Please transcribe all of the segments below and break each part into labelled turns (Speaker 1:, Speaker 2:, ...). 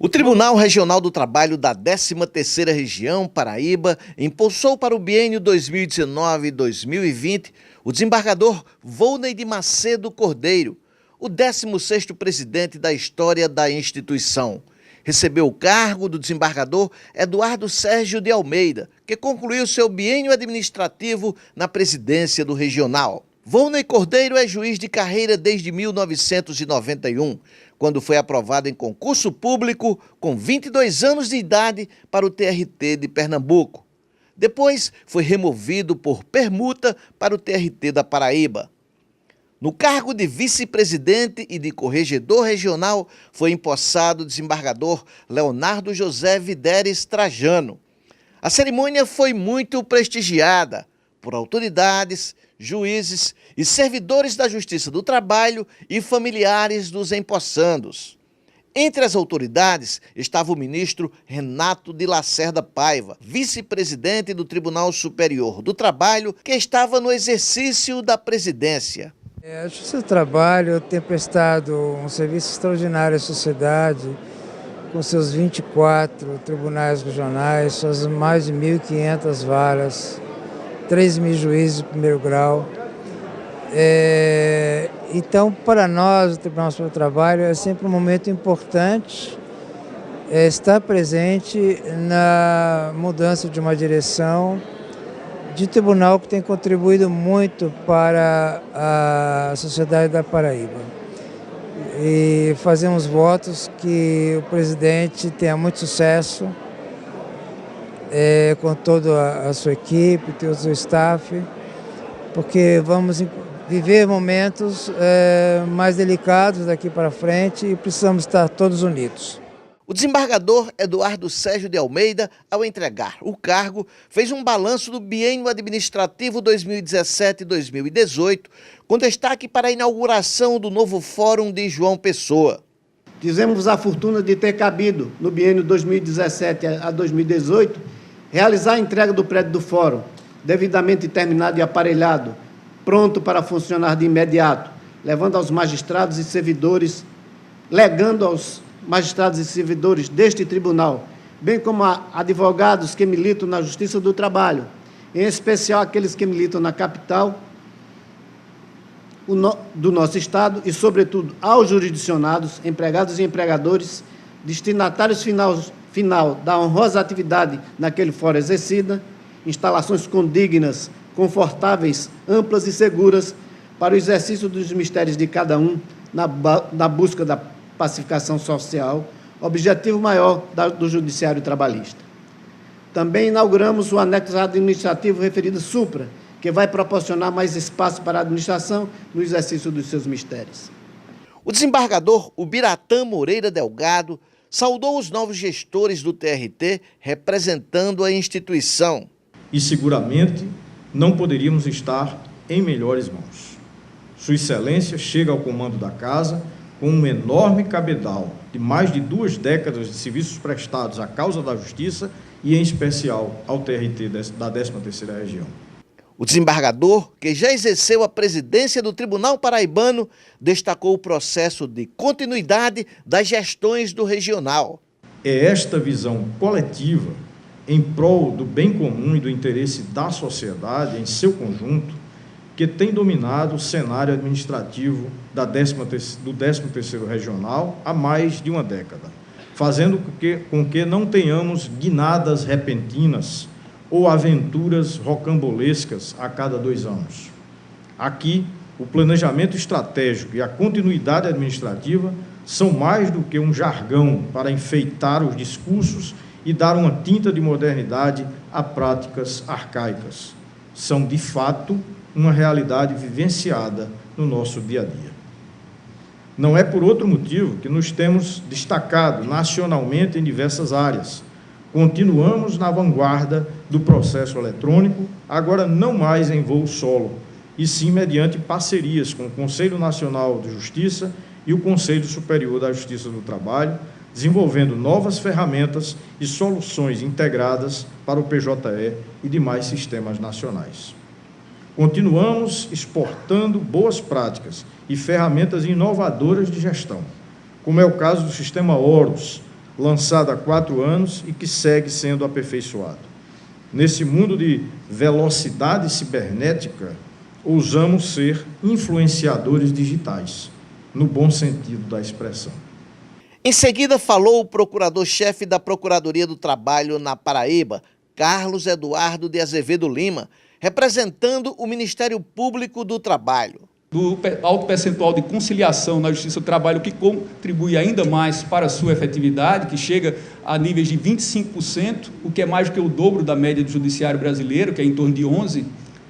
Speaker 1: O Tribunal Regional do Trabalho da 13ª Região, Paraíba, impulsou para o biênio 2019-2020 o desembargador Volney de Macedo Cordeiro, o 16º presidente da história da instituição. Recebeu o cargo do desembargador Eduardo Sérgio de Almeida, que concluiu seu biênio administrativo na presidência do regional. Volney Cordeiro é juiz de carreira desde 1991, quando foi aprovado em concurso público com 22 anos de idade para o TRT de Pernambuco. Depois foi removido por permuta para o TRT da Paraíba. No cargo de vice-presidente e de corregedor regional foi empossado o desembargador Leonardo José Videres Trajano. A cerimônia foi muito prestigiada por autoridades, juízes e servidores da Justiça do Trabalho e familiares dos empossandos. Entre as autoridades estava o ministro Renato de Lacerda Paiva, vice-presidente do Tribunal Superior do Trabalho, que estava no exercício da presidência.
Speaker 2: A Justiça do Trabalho tem prestado um serviço extraordinário à sociedade, com seus 24 tribunais regionais, suas mais de 1.500 varas, 3.000 juízes de primeiro grau. Então, para nós, o Tribunal Superior do Trabalho é sempre um momento importante estar presente na mudança de uma direção de tribunal que tem contribuído muito para a sociedade da Paraíba. E fazemos votos que o presidente tenha muito sucesso com toda a sua equipe, todo o seu staff, porque vamos viver momentos mais delicados daqui para frente e precisamos estar todos unidos.
Speaker 1: O desembargador Eduardo Sérgio de Almeida, ao entregar o cargo, fez um balanço do biênio administrativo 2017-2018, com destaque para a inauguração do novo Fórum de João Pessoa.
Speaker 3: Tivemos a fortuna de ter cabido, no biênio 2017 a 2018, realizar a entrega do prédio do Fórum, devidamente terminado e aparelhado, pronto para funcionar de imediato, levando aos magistrados e servidores, legando aos magistrados e servidores deste tribunal, bem como a advogados que militam na Justiça do Trabalho, em especial aqueles que militam na capital do nosso Estado e, sobretudo, aos jurisdicionados, empregados e empregadores, destinatários final da honrosa atividade naquele fórum exercida, instalações condignas, confortáveis, amplas e seguras para o exercício dos mistérios de cada um na busca da pacificação social, objetivo maior do Judiciário Trabalhista. Também inauguramos o anexo administrativo referido Supra, que vai proporcionar mais espaço para a administração no exercício dos seus mistérios.
Speaker 1: O desembargador Ubiratã Moreira Delgado saudou os novos gestores do TRT, representando a instituição.
Speaker 4: E seguramente não poderíamos estar em melhores mãos. Sua Excelência chega ao comando da casa com um enorme cabedal de mais de 2 décadas de serviços prestados à causa da justiça e, em especial, ao TRT da 13ª Região.
Speaker 1: O desembargador, que já exerceu a presidência do Tribunal Paraibano, destacou o processo de continuidade das gestões do regional.
Speaker 4: É esta visão coletiva em prol do bem comum e do interesse da sociedade em seu conjunto que tem dominado o cenário administrativo do 13º Regional há mais de uma década, fazendo com que não tenhamos guinadas repentinas ou aventuras rocambolescas a cada 2 anos. Aqui, o planejamento estratégico e a continuidade administrativa são mais do que um jargão para enfeitar os discursos e dar uma tinta de modernidade a práticas arcaicas. São, de fato, uma realidade vivenciada no nosso dia a dia. Não é por outro motivo que nos temos destacado nacionalmente em diversas áreas. Continuamos na vanguarda do processo eletrônico, agora não mais em voo solo, e sim mediante parcerias com o Conselho Nacional de Justiça e o Conselho Superior da Justiça do Trabalho, desenvolvendo novas ferramentas e soluções integradas para o PJE e demais sistemas nacionais. Continuamos exportando boas práticas e ferramentas inovadoras de gestão, como é o caso do Sistema Horus, lançado há 4 anos e que segue sendo aperfeiçoado. Nesse mundo de velocidade cibernética, ousamos ser influenciadores digitais, no bom sentido da expressão.
Speaker 1: Em seguida, falou o procurador-chefe da Procuradoria do Trabalho na Paraíba, Carlos Eduardo de Azevedo Lima, representando o Ministério Público do Trabalho.
Speaker 5: Do alto percentual de conciliação na Justiça do Trabalho, que contribui ainda mais para a sua efetividade, que chega a níveis de 25%, o que é mais do que o dobro da média do judiciário brasileiro, que é em torno de 11%,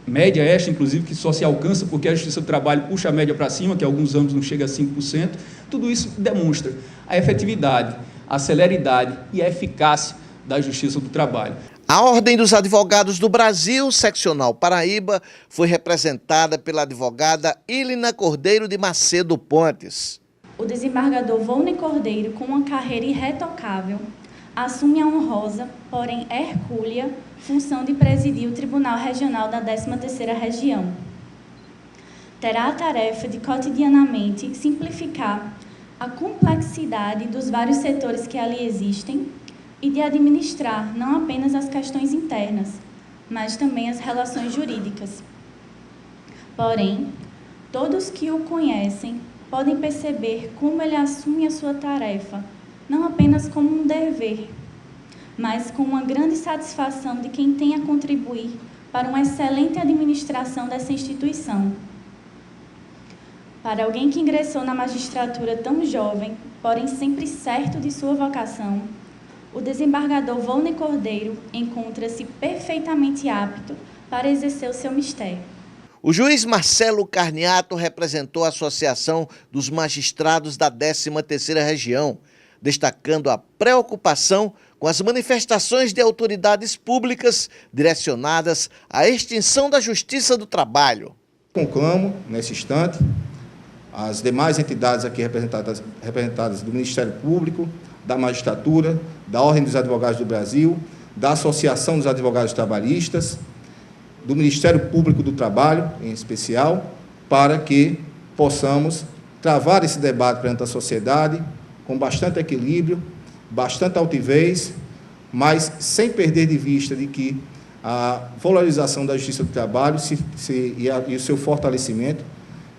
Speaker 5: média esta, inclusive, que só se alcança porque a Justiça do Trabalho puxa a média para cima, que em alguns anos não chega a 5%. Tudo isso demonstra a efetividade, a celeridade e a eficácia da Justiça do Trabalho.
Speaker 1: A Ordem dos Advogados do Brasil, seccional Paraíba, foi representada pela advogada Ilina Cordeiro de Macedo Pontes.
Speaker 6: O desembargador Volney Cordeiro, com uma carreira irretocável, assume a honrosa, porém hercúlea, função de presidir o Tribunal Regional da 13ª Região. Terá a tarefa de cotidianamente simplificar a complexidade dos vários setores que ali existem e de administrar não apenas as questões internas, mas também as relações jurídicas. Porém, todos que o conhecem podem perceber como ele assume a sua tarefa, não apenas como um dever, mas com uma grande satisfação de quem tem a contribuir para uma excelente administração dessa instituição. Para alguém que ingressou na magistratura tão jovem, porém sempre certo de sua vocação, o desembargador Volney Cordeiro encontra-se perfeitamente apto para exercer o seu mistério.
Speaker 1: O juiz Marcelo Carniato representou a Associação dos Magistrados da 13ª Região, destacando a preocupação com as manifestações de autoridades públicas direcionadas à extinção da Justiça do Trabalho.
Speaker 7: Conclamo, nesse instante, as demais entidades aqui representadas do Ministério Público, da Magistratura, da Ordem dos Advogados do Brasil, da Associação dos Advogados Trabalhistas, do Ministério Público do Trabalho, em especial, para que possamos travar esse debate perante a sociedade com bastante equilíbrio, bastante altivez, mas sem perder de vista de que a valorização da Justiça do Trabalho e o seu fortalecimento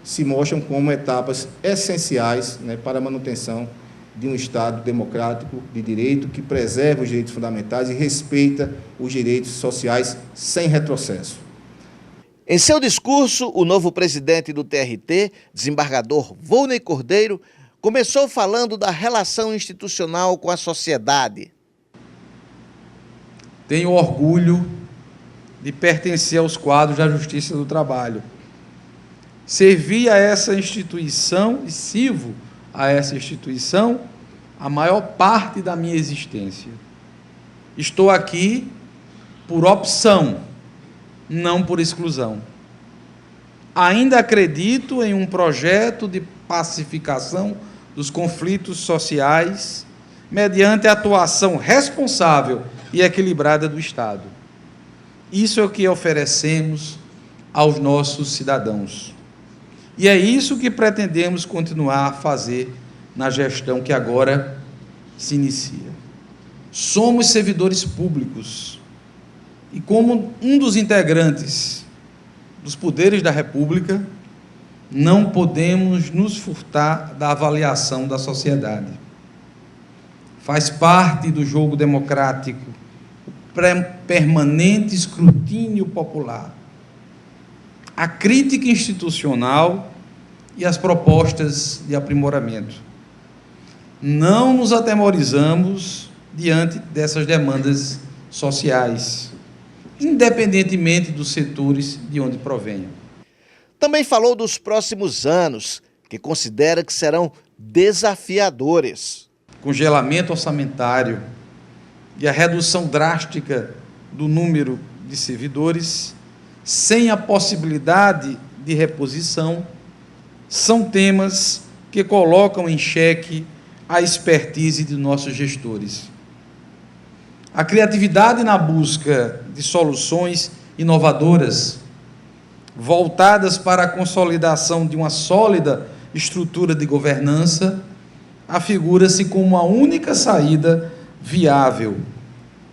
Speaker 7: se mostram como etapas essenciais, né, para a manutenção de um Estado democrático de direito que preserva os direitos fundamentais e respeita os direitos sociais sem retrocesso.
Speaker 1: Em seu discurso, o novo presidente do TRT, desembargador Volney Cordeiro, começou falando da relação institucional com a sociedade.
Speaker 8: Tenho orgulho de pertencer aos quadros da Justiça do Trabalho. Servi a essa instituição e sirvo a essa instituição a maior parte da minha existência. Estou aqui por opção, não por exclusão. Ainda acredito em um projeto de pacificação dos conflitos sociais mediante a atuação responsável e equilibrada do Estado. Isso é o que oferecemos aos nossos cidadãos. E é isso que pretendemos continuar a fazer na gestão que agora se inicia. Somos servidores públicos e, como um dos integrantes dos poderes da República, não podemos nos furtar da avaliação da sociedade. Faz parte do jogo democrático o permanente escrutínio popular, a crítica institucional e as propostas de aprimoramento. Não nos atemorizamos diante dessas demandas sociais, independentemente dos setores de onde provenham.
Speaker 1: Também falou dos próximos anos, que considera que serão desafiadores.
Speaker 8: Congelamento orçamentário e a redução drástica do número de servidores, sem a possibilidade de reposição, são temas que colocam em xeque a expertise de nossos gestores. A criatividade na busca de soluções inovadoras, voltadas para a consolidação de uma sólida estrutura de governança, afigura-se como a única saída viável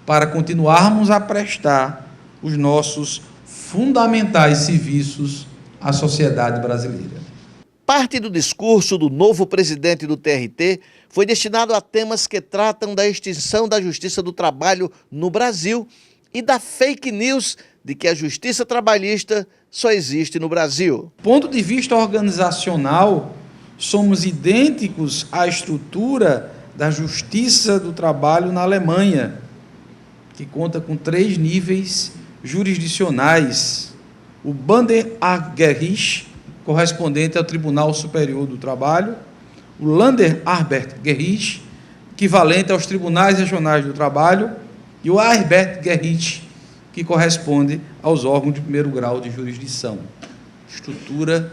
Speaker 8: para continuarmos a prestar os nossos fundamentais serviços à sociedade brasileira.
Speaker 1: Parte do discurso do novo presidente do TRT foi destinado a temas que tratam da extinção da Justiça do Trabalho no Brasil e da fake news de que a justiça trabalhista só existe no Brasil.
Speaker 8: Do ponto de vista organizacional, somos idênticos à estrutura da Justiça do Trabalho na Alemanha, que conta com 3 níveis jurisdicionais: o Banderamtsgericht, correspondente ao Tribunal Superior do Trabalho, o Landesamtsgericht, equivalente aos Tribunais Regionais do Trabalho, e o Arbeitsgericht, que corresponde aos órgãos de primeiro grau de jurisdição. Estrutura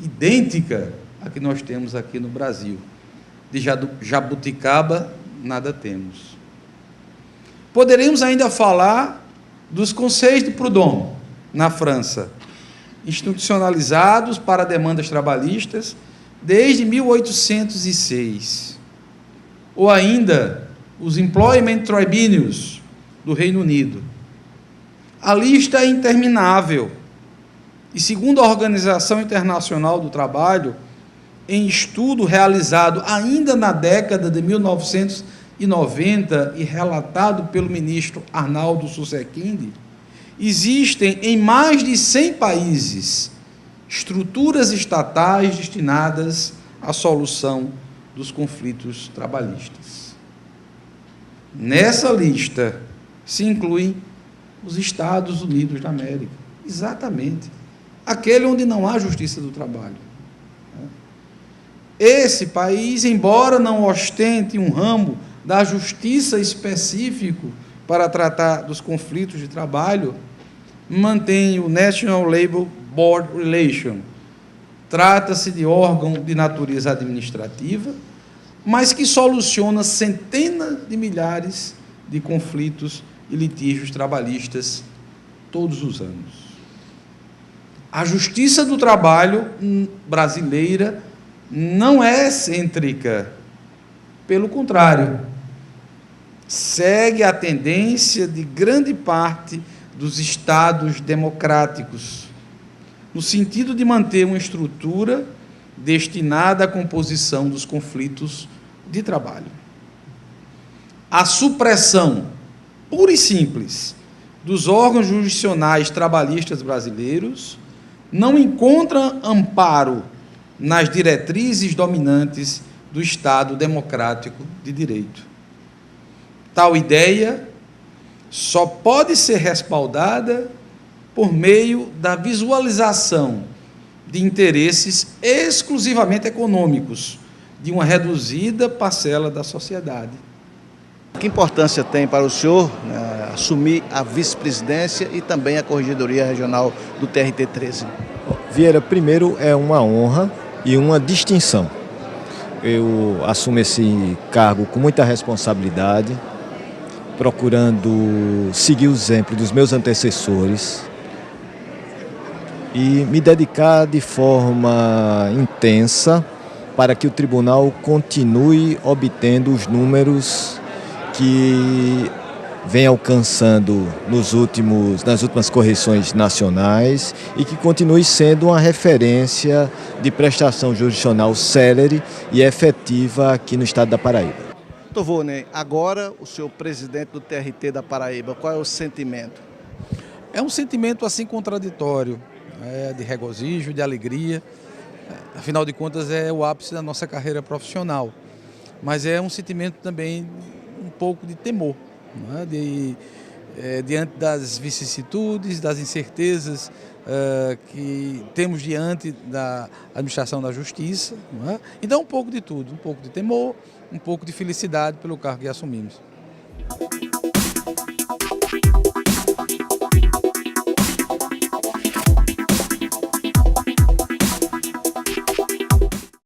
Speaker 8: idêntica à que nós temos aqui no Brasil. De jabuticaba, nada temos. Poderemos ainda falar dos Conselhos de Prud'homme, na França, institucionalizados para demandas trabalhistas desde 1806. Ou ainda os Employment Tribunals do Reino Unido. A lista é interminável e, segundo a Organização Internacional do Trabalho, em estudo realizado ainda na década de 1990 e relatado pelo ministro Arnaldo Susequinde, existem em mais de 100 países estruturas estatais destinadas à solução dos conflitos trabalhistas. Nessa lista se incluem os Estados Unidos da América, exatamente, aquele onde não há justiça do trabalho. Esse país, embora não ostente um ramo da justiça específico para tratar dos conflitos de trabalho, mantém o National Labor Board Relation. Trata-se de órgão de natureza administrativa, mas que soluciona centenas de milhares de conflitos e litígios trabalhistas todos os anos. A justiça do trabalho brasileira não é excêntrica, pelo contrário, segue a tendência de grande parte dos estados democráticos, no sentido de manter uma estrutura destinada à composição dos conflitos de trabalho. A supressão pura e simples dos órgãos jurisdicionais trabalhistas brasileiros não encontra amparo nas diretrizes dominantes do Estado democrático de direito. Tal ideia só pode ser respaldada por meio da visualização de interesses exclusivamente econômicos de uma reduzida parcela da sociedade.
Speaker 1: Que importância tem para o senhor assumir a vice-presidência e também a Corregedoria Regional do TRT-13?
Speaker 9: Vieira, primeiro é uma honra e uma distinção. Eu assumo esse cargo com muita responsabilidade, procurando seguir o exemplo dos meus antecessores e me dedicar de forma intensa para que o tribunal continue obtendo os números que vem alcançando nas últimas correições nacionais e que continue sendo uma referência de prestação jurisdicional célere e efetiva aqui no estado da Paraíba.
Speaker 1: Doutor Volney, agora o senhor presidente do TRT da Paraíba, qual é o sentimento?
Speaker 8: É um sentimento assim contraditório, de regozijo, de alegria, afinal de contas é o ápice da nossa carreira profissional, mas é um sentimento também um pouco de temor, não é? Diante das vicissitudes, das incertezas que temos diante da administração da justiça, não é? Então um pouco de tudo, um pouco de temor, um pouco de felicidade pelo cargo que assumimos.